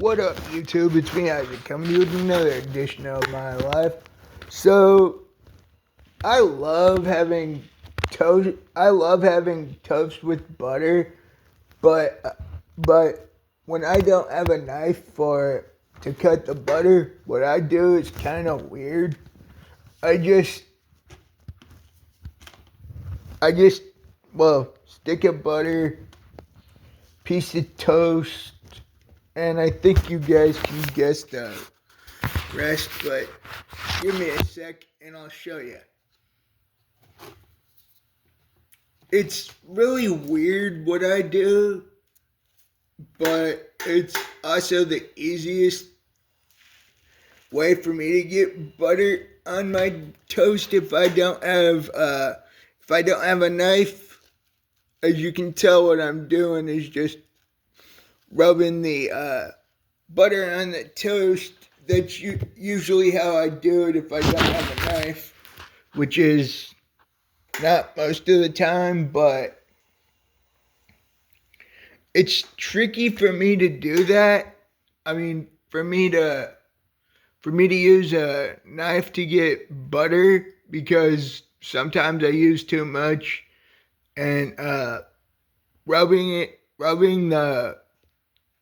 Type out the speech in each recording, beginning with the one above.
What up, YouTube? It's me, Isaac, coming to you with another edition of my life. So, I love having toast. I love having toast with butter, but when I don't have a knife to cut the butter, what I do is kind of weird. I just, I just, stick of butter, piece of toast, and I think you guys can guess the rest, but give me a sec and I'll show you. It's really weird what I do, but it's also the easiest way for me to get butter on my toast if I don't have a knife. As you can tell, what I'm doing is just rubbing the butter on the toast. That's usually how I do it if I don't have a knife, which is not most of the time, but it's tricky for me to do that. I mean, for me to use a knife to get butter, because sometimes I use too much, and rubbing the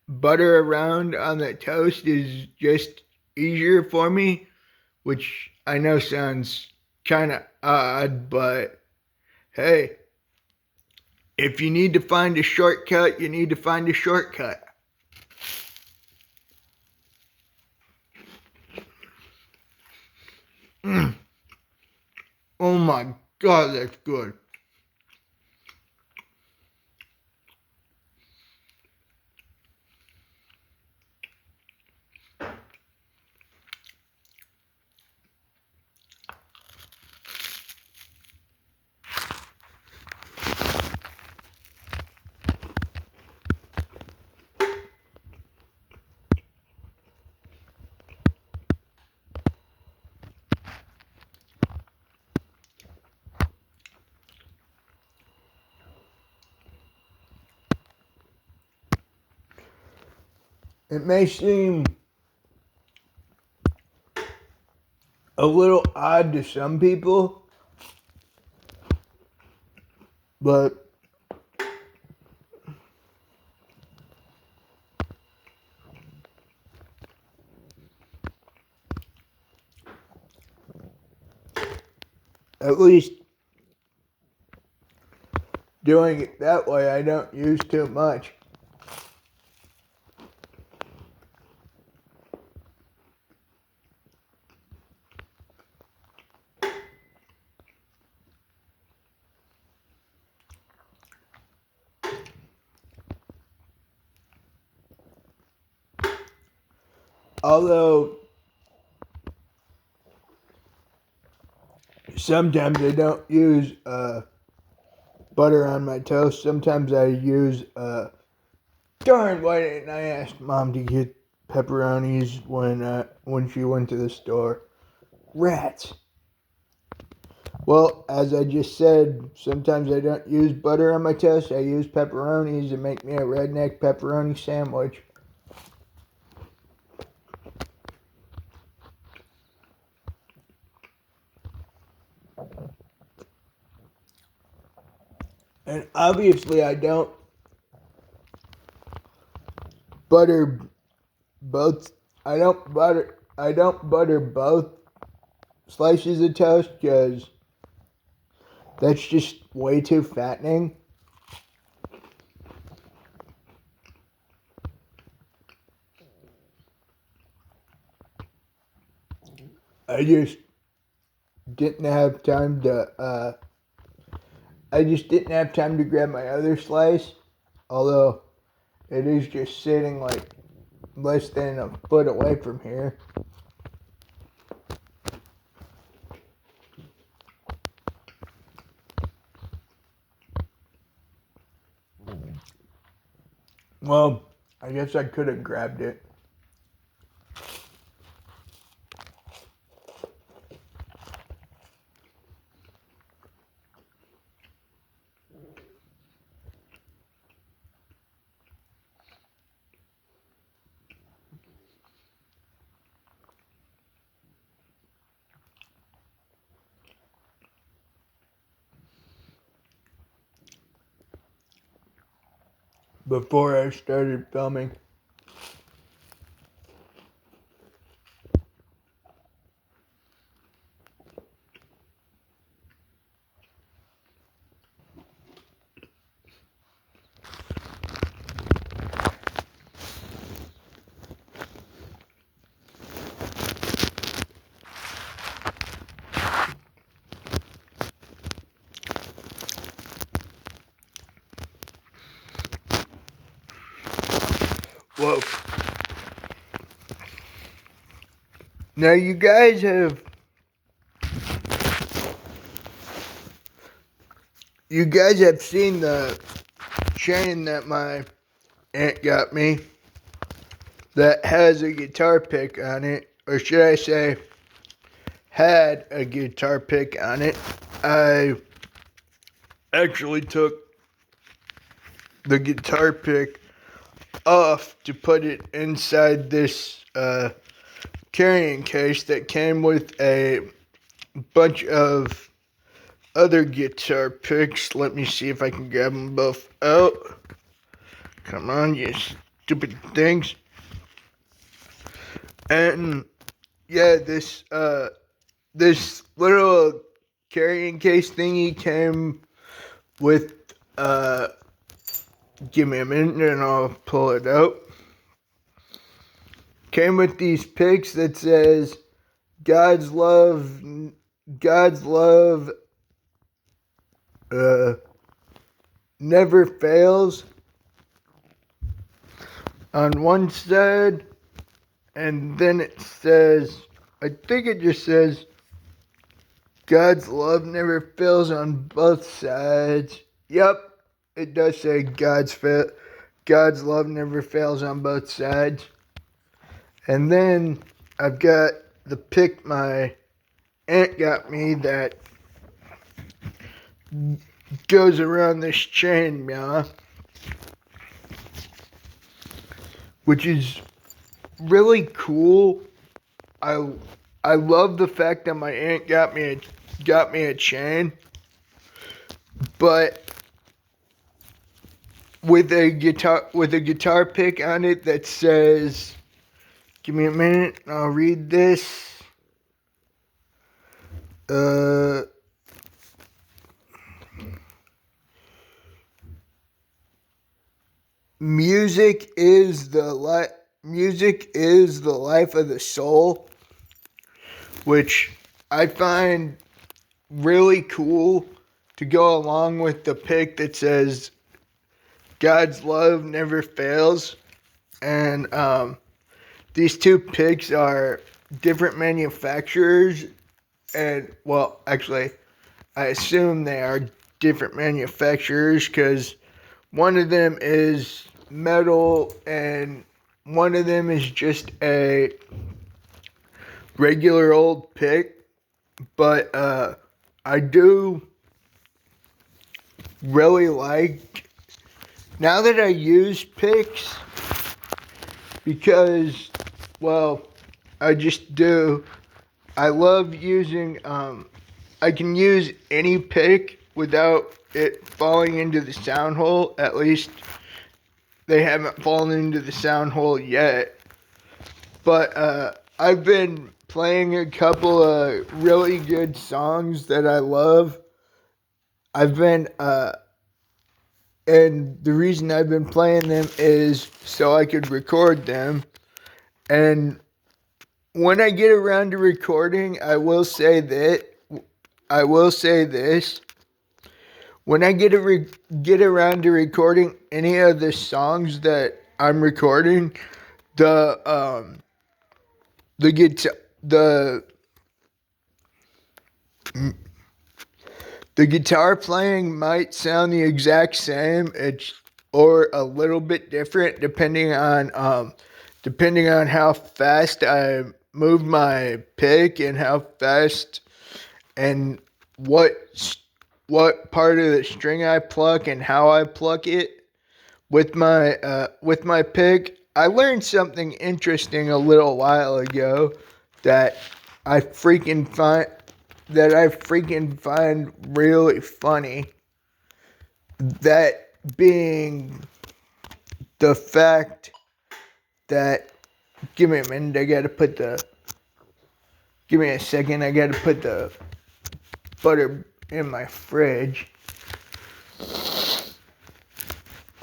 butter around on the toast is just easier for me, which I know sounds kind of odd, but hey, if you need to find a shortcut, you need to find a shortcut. Oh my God, that's good. It may seem a little odd to some people, but at least doing it that way, I don't use too much. Although sometimes I don't use butter on my toast. Sometimes I use darn, why didn't I ask Mom to get pepperonis when she went to the store? Rats. Well, as I just said, sometimes I don't use butter on my toast. I use pepperonis to make me a redneck pepperoni sandwich. And obviously I don't butter both I don't butter both slices of toast, because that's just way too fattening. I just didn't have time to grab my other slice, although it is just sitting like less than a foot away from here. Well, I guess I could have grabbed it. before I started filming. Whoa. Now you guys have seen the chain that my aunt got me that has a guitar pick on it, or should I say had a guitar pick on it. I actually took the guitar pick off to put it inside this carrying case that came with a bunch of other guitar picks. Let me see if I can grab them both out. Come on, you stupid things. And yeah, this little carrying case thingy came with give me a minute and I'll pull it out. Came with these picks that says God's love never fails on one side, and then it says, I think it just says God's love never fails on both sides. Yep, it does say God's love never fails on both sides. And then I've got the pick my aunt got me that goes around this chain, yeah, which is really cool. I love the fact that my aunt got me a chain, but with a guitar pick on it that says, give me a minute, I'll read this. Music is the life of the soul, which I find really cool to go along with the pick that says God's love never fails. And these two picks are different manufacturers, and well, actually, I assume they are different manufacturers because one of them is metal and one of them is just a regular old pick. But I do really like, now that I use picks, because, well, I just do. I love using, I can use any pick without it falling into the sound hole. At least they haven't fallen into the sound hole yet. But I've been playing a couple of really good songs that I love. And the reason I've been playing them is so I could record them. And when I get around to recording, I will say this. When I get around to recording any of the songs that I'm recording, the guitar playing might sound the exact same, or a little bit different depending on how fast I move my pick and how fast and what part of the string I pluck and how I pluck it with my pick. I learned something interesting a little while ago that I freaking find really funny. That being the fact that, give me a minute, give me a second, I gotta put the butter in my fridge.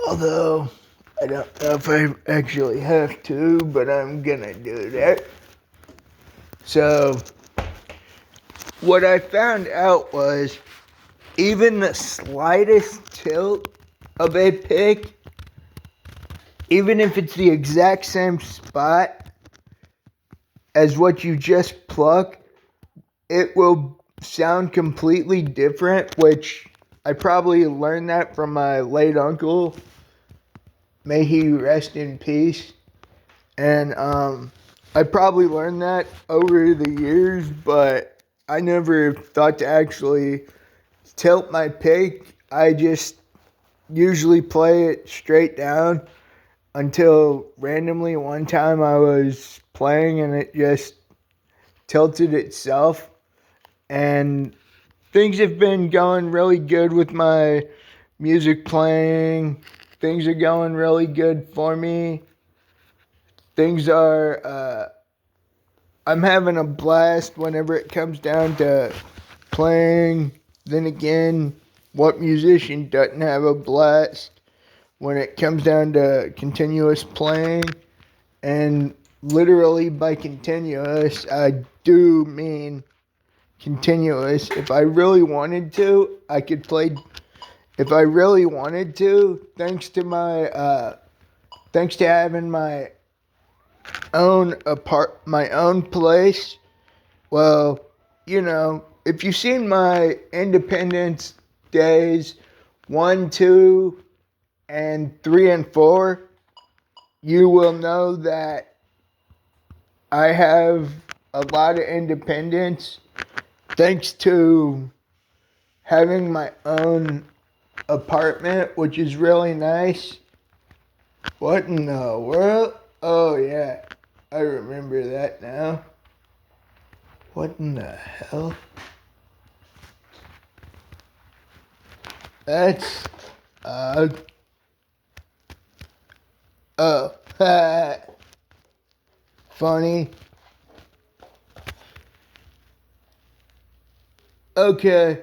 Although, I don't know if I actually have to, but I'm gonna do that. So, what I found out was, even the slightest tilt of a pick, even if it's the exact same spot as what you just pluck, it will sound completely different, which I probably learned that from my late uncle. May he rest in peace. And I probably learned that over the years, but I never thought to actually tilt my pick. I just usually play it straight down until randomly one time I was playing and it just tilted itself. And things have been going really good with my music playing. Things are going really good for me. Things are, I'm having a blast whenever it comes down to playing. Then again, what musician doesn't have a blast when it comes down to continuous playing? And literally by continuous, I do mean continuous. If I really wanted to, I could play. If I really wanted to, thanks to having my own place. Well, you know, if you've seen my Independence Days 1, 2, and 3 and 4, you will know that I have a lot of independence thanks to having my own apartment, which is really nice. What in the world? Oh yeah, I remember that now. What in the hell? That's odd. Oh, funny. Okay,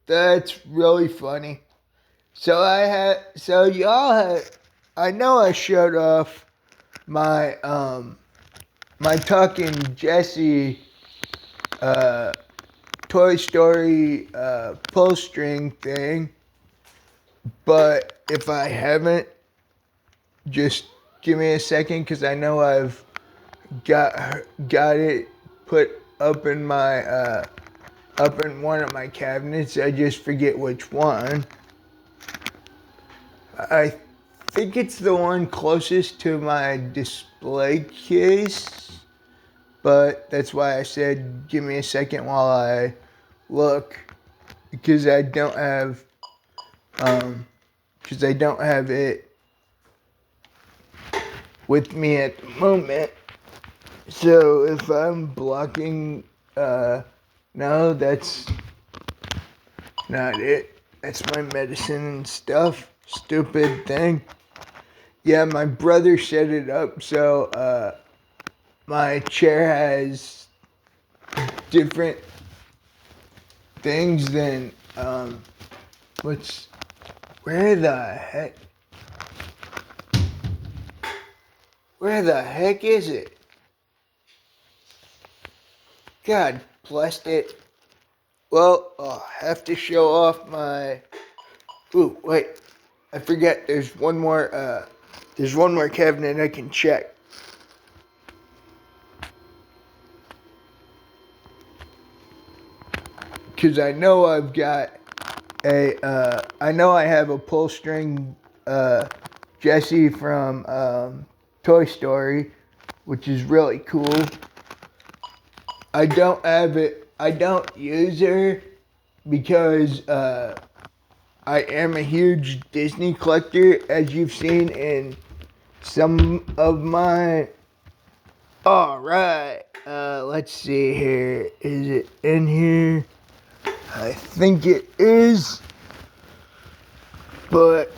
that's really funny. I know I showed off my my Talking Jesse Toy Story pull string thing, but if I haven't, just give me a second, because I know I've got it put up in one of my cabinets. I just forget which one. I think it's the one closest to my display case, but that's why I said give me a second while I look, because I don't have it with me at the moment. So if I'm blocking, no, that's not it. That's my medicine and stuff. Stupid thing. Yeah, my brother set it up so my chair has different things than where the heck is it? God bless it. Well, I'll have to show off my. Ooh, wait. I forget. There's one more cabinet I can check. Because I know I've got I know I have a pull string Jessie from Toy Story, which is really cool. I don't use her because I am a huge Disney collector, as you've seen in some of my. Alright, let's see here. Is it in here? I think it is. But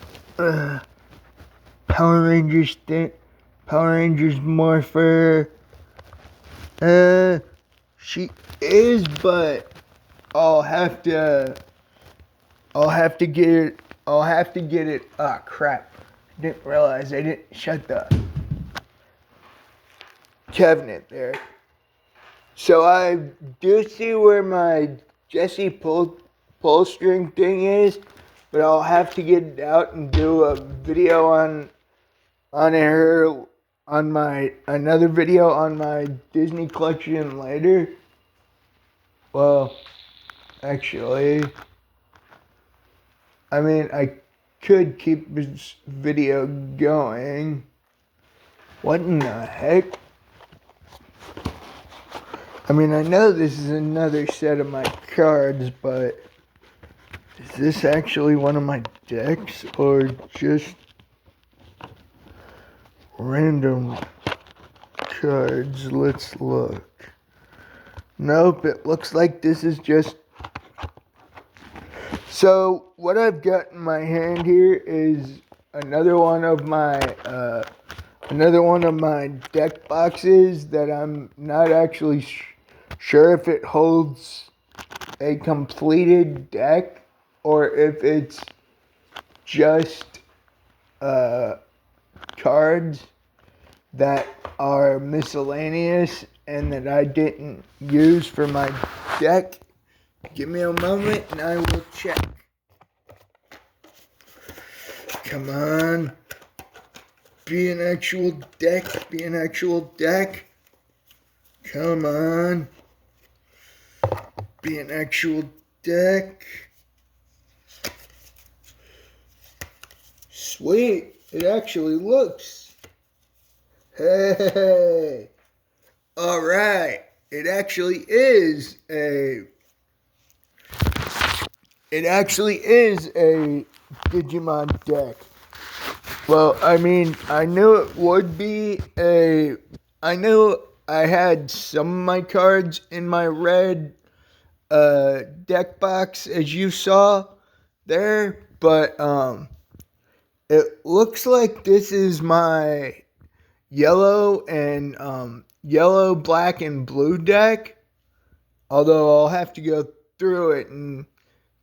Power Rangers Power Rangers Morpher. She is, but I'll have to get it. I'll have to get it. Ah, crap! Didn't realize I didn't shut the cabinet there. So I do see where my Jesse pull string thing is, but I'll have to get it out and do a video on her on my another video on my Disney collection later. Well, actually, I mean I could keep this video going. What in the heck? I mean, I know this is another set of my cards, but is this actually one of my decks or just random cards? Let's look. Nope, it looks like this is just... So, what I've got in my hand here is another one of my deck boxes that I'm not actually sure if it holds a completed deck or if it's just cards that are miscellaneous and that I didn't use for my deck. Give me a moment and I will check. Come on. Be an actual deck. Be an actual deck. Come on. Be an actual deck. Sweet. It actually looks. Hey. Alright. It actually is a Digimon deck. Well, I mean, I knew it would be I knew I had some of my cards in my red deck box, as you saw there, but it looks like this is my yellow, black, and blue deck. Although I'll have to go through it and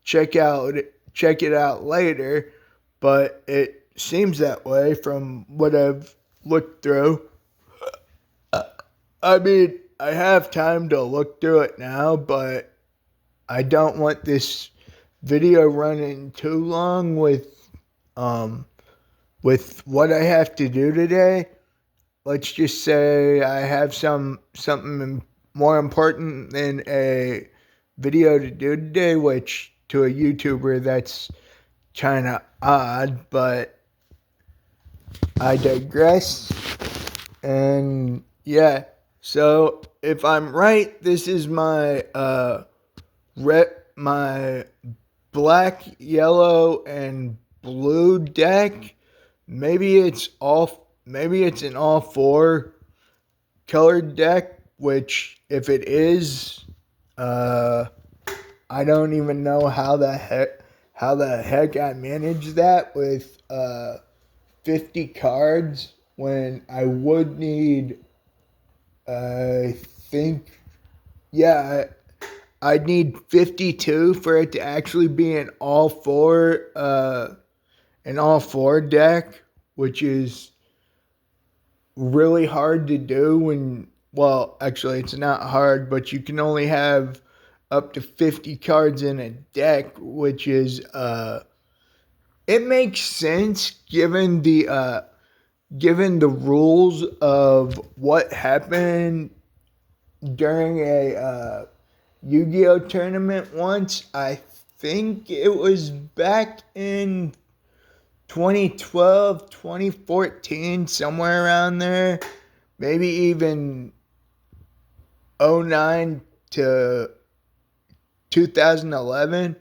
check it out later, but it seems that way from what I've looked through. I mean, I have time to look through it now, but I don't want this video running too long with what I have to do today. Let's just say I have something more important than a video to do today, which to a YouTuber that's kind of odd, but I digress. And yeah, so if I'm right, this is my my black, yellow, and blue deck. Maybe it's an all four colored deck, which if it is, I don't even know how the heck I managed that with 50 cards when I would need, I think, yeah, I'd need 52 for it to actually be an all four deck, which is really hard to do when, well, actually it's not hard, but you can only have up to 50 cards in a deck, which is it makes sense given the rules of what happened during a Yu-Gi-Oh tournament once. I think it was back in 2012, 2014, somewhere around there. Maybe even 09 to 2011.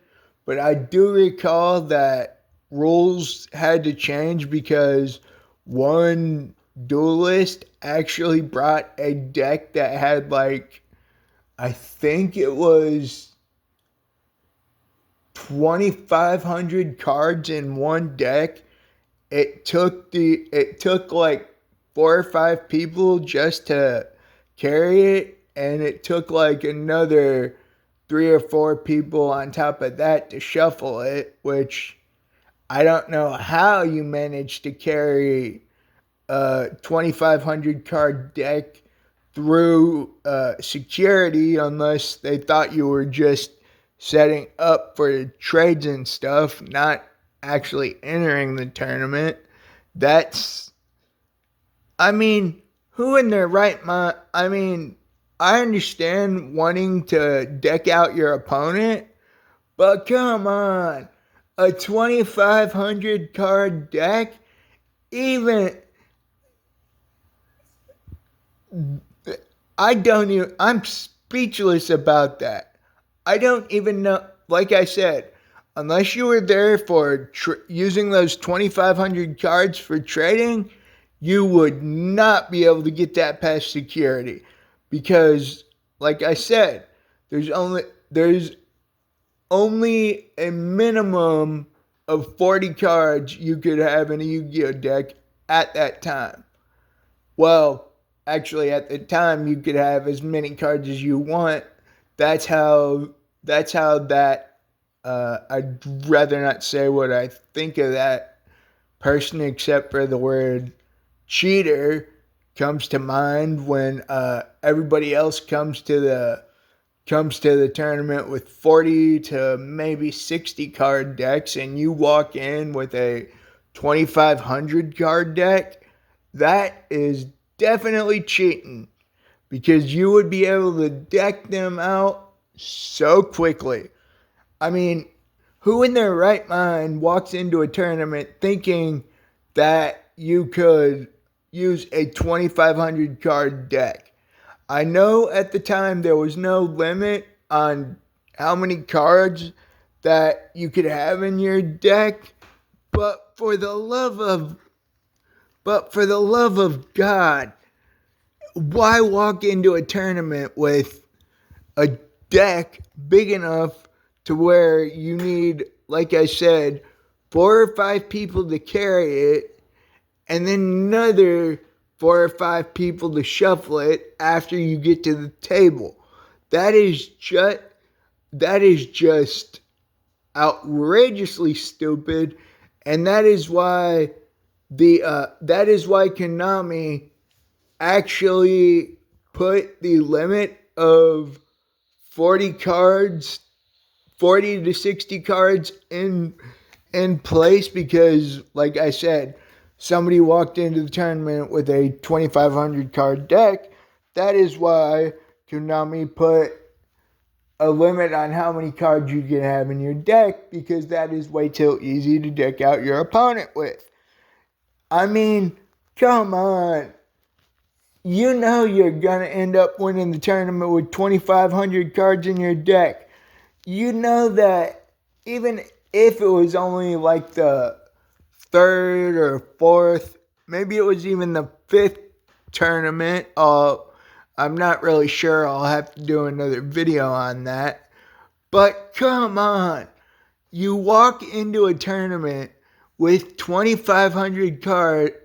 But I do recall that rules had to change because one duelist actually brought a deck that had, like, I think it was 2,500 cards in one deck, it took like 4 or 5 people just to carry it, and it took like another 3 or 4 people on top of that to shuffle it, which I don't know how you managed to carry a 2,500 card deck through security unless they thought you were just setting up for trades and stuff, not actually entering the tournament. That's, I mean, who in their right mind? I mean, I understand wanting to deck out your opponent, but come on, a 2,500 card deck, even I'm speechless about that. I don't even know, like I said, unless you were there for using those 2,500 cards for trading, you would not be able to get that past security. Because, like I said, there's only, there's only a minimum of 40 cards you could have in a Yu-Gi-Oh deck at that time. Well, actually, at the time, you could have as many cards as you want. That's how. That's how that. I'd rather not say what I think of that person, except for the word cheater comes to mind when everybody else comes to the tournament with 40 to maybe 60 card decks, and you walk in with a 2,500 card deck. That is definitely cheating, because you would be able to deck them out so quickly. I mean, who in their right mind walks into a tournament thinking that you could use a 2,500 card deck? I know at the time there was no limit on how many cards that you could have in your deck, but for the love of God, why walk into a tournament with a deck big enough to where you need, like I said, 4 or 5 people to carry it, and then another 4 or 5 people to shuffle it after you get to the table? That is just outrageously stupid, and that is why Konami actually put the limit of 40 cards, 40 to 60 cards in place, because, like I said, somebody walked into the tournament with a 2,500 card deck. That is why Konami put a limit on how many cards you can have in your deck, because that is way too easy to deck out your opponent with. I mean, come on. You know you're going to end up winning the tournament with 2,500 cards in your deck. You know that even if it was only like the third or fourth, maybe it was even the fifth tournament. I'm not really sure. I'll have to do another video on that. But come on. You walk into a tournament with 2,500 card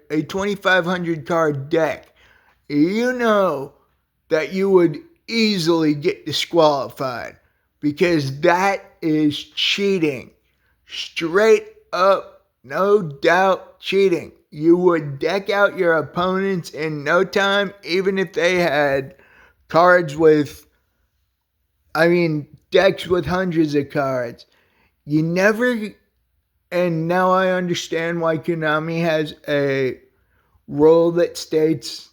deck. You know that you would easily get disqualified, because that is cheating. Straight up, no doubt cheating. You would deck out your opponents in no time, even if they had cards with, decks with hundreds of cards. You never, and now I understand why Konami has a rule that states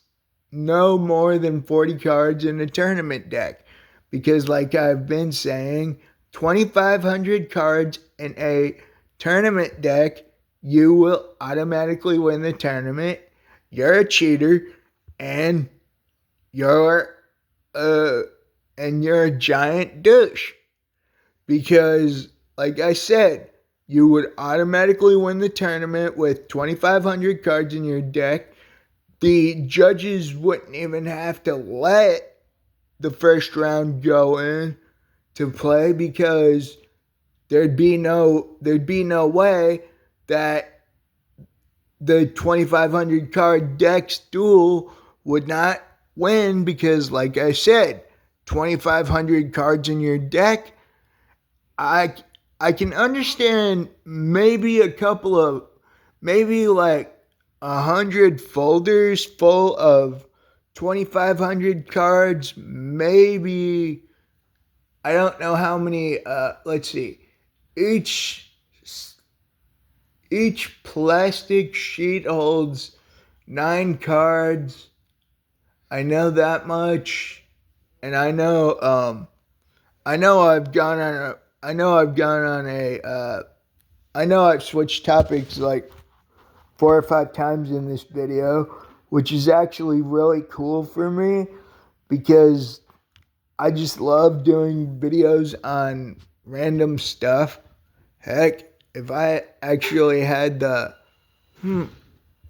no more than 40 cards in a tournament deck. Because, like I've been saying, 2,500 cards in a tournament deck, you will automatically win the tournament. You're a cheater, and you're a giant douche. Because, like I said, you would automatically win the tournament with 2,500 cards in your deck. The judges wouldn't even have to let the first round go in to play, because there'd be no way that the 2,500 card decks duel would not win because, like I said, 2,500 cards in your deck. I I can understand maybe a couple of, maybe like 100 folders full of 2,500 cards. Maybe I don't know how many. Let's see. Each each plastic sheet holds 9 cards. I know that much, and I know I've gone on a I know I've gone on a I know I've switched topics like 4 or 5 times in this video, which is actually really cool for me because I just love doing videos on random stuff. Heck, if I actually had the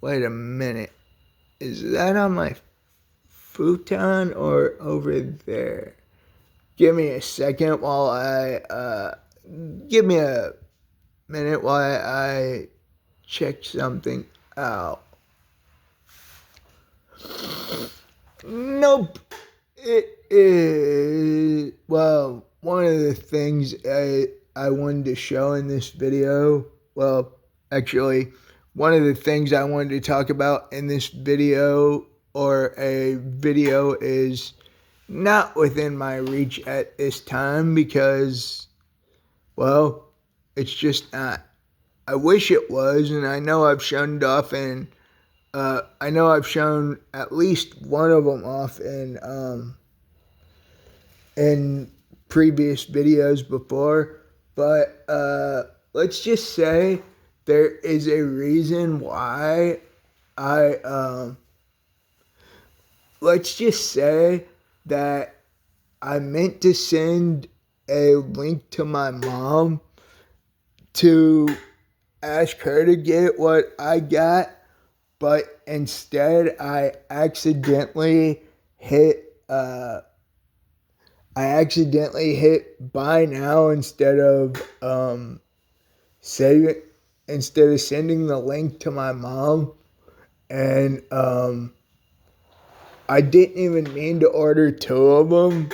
wait a minute. Is that on my futon or over there? Give me a second while give me a minute while I check something out. Nope. It is, well, one of the things I wanted to show in this video, well, actually, one of the things I wanted to talk about in this video or a video is not within my reach at this time because, well, it's just not. I wish it was, and I know I've shown it off, and I know I've shown at least one of them off in previous videos before, but let's just say there is a reason why let's just say that I meant to send a link to my mom to ask her to get what I got, but instead I accidentally hit buy now instead of sending the link to my mom, and I didn't even mean to order 2 of them.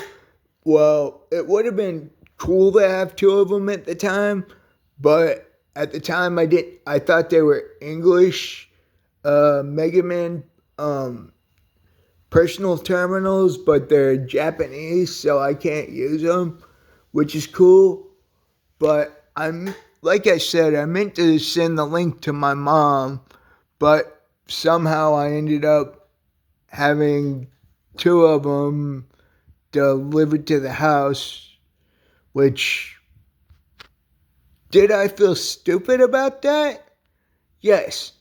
Well, it would have been cool to have 2 of them at the time, but at the time I thought they were English megaman personal terminals, but they're Japanese, so I can't use them, which is cool. But like I said, I meant to send the link to my mom, but somehow I ended up having 2 of them delivered to the house, which, did I feel stupid about that? Yes.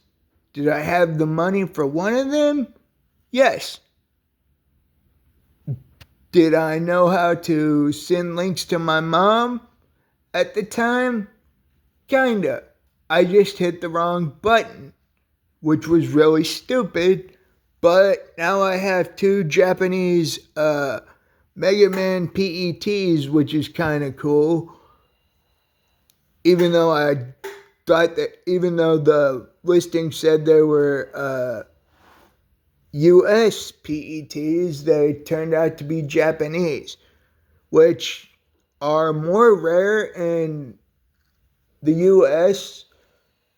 Did I have the money for one of them? Yes. Did I know how to send links to my mom at the time? Kinda. I just hit the wrong button, which was really stupid, but now I have 2 Japanese Mega Man PETs, which is kind of cool. Even though the listing said they were US PETs, they turned out to be Japanese, which are more rare in the US,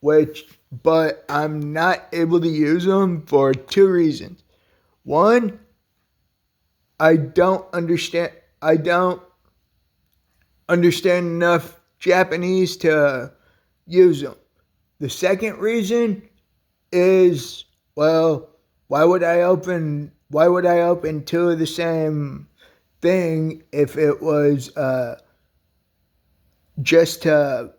but I'm not able to use them for 2 reasons. One, I don't understand enough Japanese to use them. The second reason is, well, why would I open 2 of the same thing if it was just to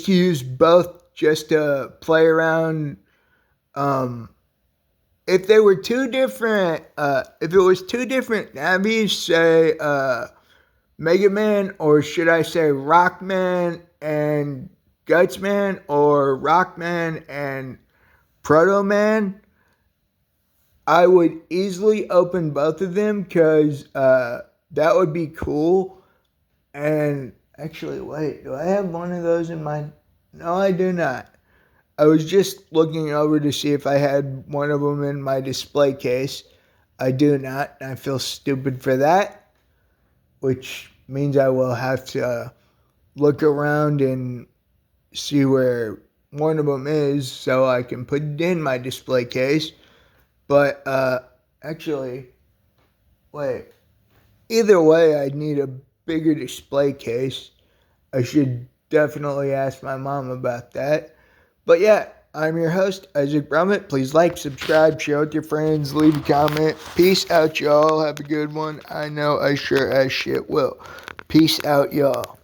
use both, just to play around. If they were 2 different, if it was 2 different navies, say Mega Man, or should I say Rockman and Gutsman, or Rockman and Proto Man, I would easily open both of them because that would be cool. And Actually, wait, do I have one of those in my... No, I do not. I was just looking over to see if I had one of them in my display case. I do not, and I feel stupid for that, which means I will have to look around and see where one of them is so I can put it in my display case. But actually, wait, either way, I'd need a bigger display case. I should definitely ask my mom about that. But yeah, I'm your host, Isaac Brummett. Please like, subscribe, share with your friends, leave a comment. Peace out, y'all. Have a good one. I know I sure as shit will. Peace out, y'all.